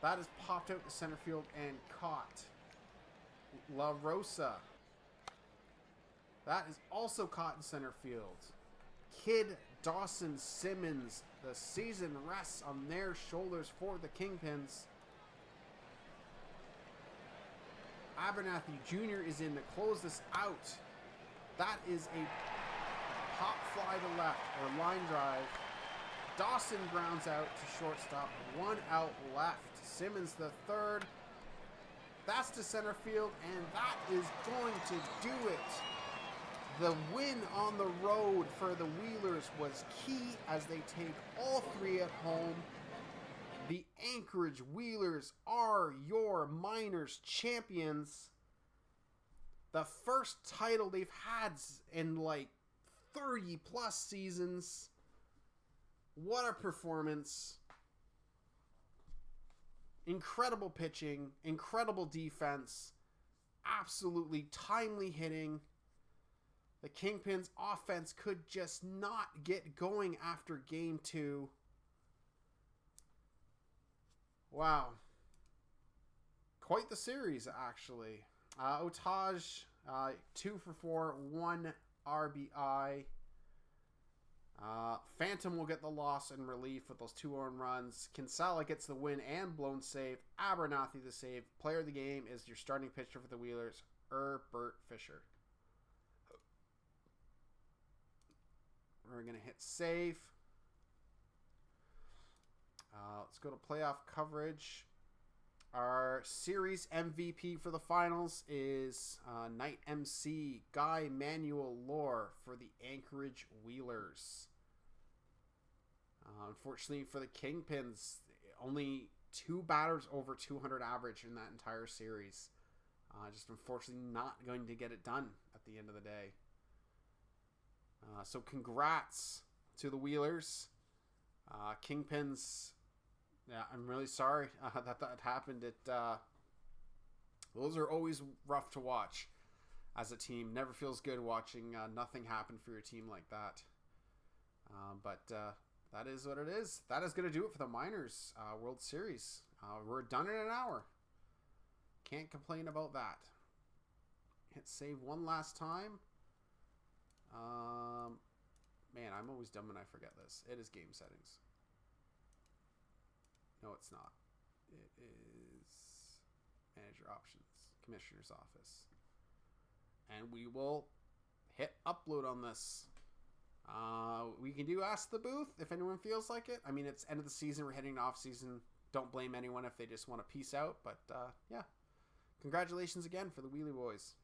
That is popped out to center field and caught. La Rosa. That is also caught in center field. Kidd, Dawson, Simmons. The season rests on their shoulders for the Kingpins. Abernathy Jr. is in to close this out. That is a pop fly to left, or line drive. Dawson grounds out to shortstop. 1 out left. Simmons the third. That's to center field, and that is going to do it. The win on the road for the Wheelers was key as they take all 3 at home. The Anchorage Wheelers are your minors champions. The first title they've had in like 30 plus seasons. What a performance. Incredible pitching, incredible defense, absolutely timely hitting. The Kingpins offense could just not get going after game 2. Wow. Quite the series, actually. Otage, 2 for 4, 1 RBI. Phantom will get the loss and relief with those 2 earned runs. Kinsella gets the win and blown save. Abernathy the save. Player of the game is your starting pitcher for the Wheelers, Herbert Fisher. We're going to hit save. Let's go to playoff coverage. Our series MVP for the finals is Night MC Guy Manuel Lore for the Anchorage Wheelers. Unfortunately for the Kingpins, only 2 batters over 200 average in that entire series. Just unfortunately not going to get it done at the end of the day. So congrats to the Wheelers. Kingpins, yeah, I'm really sorry that happened. Those are always rough to watch as a team. Never feels good watching nothing happen for your team like that. But that is what it is. That is going to do it for the Miners World Series. We're done in an hour. Can't complain about that. Hit save one last time. always dumb when I forget this. It is game settings. No, it's not. It is manager options, commissioner's office. And we will hit upload on this. We can do Ask the Booth if anyone feels like it. I mean, it's end of the season. We're heading to off season. Don't blame anyone if they just want to peace out. But yeah, congratulations again for the Wheelie Boys.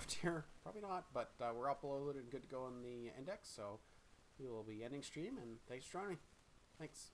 left here. Probably not, but we're uploaded and good to go in the index, so we will be ending stream, and thanks for joining. Thanks.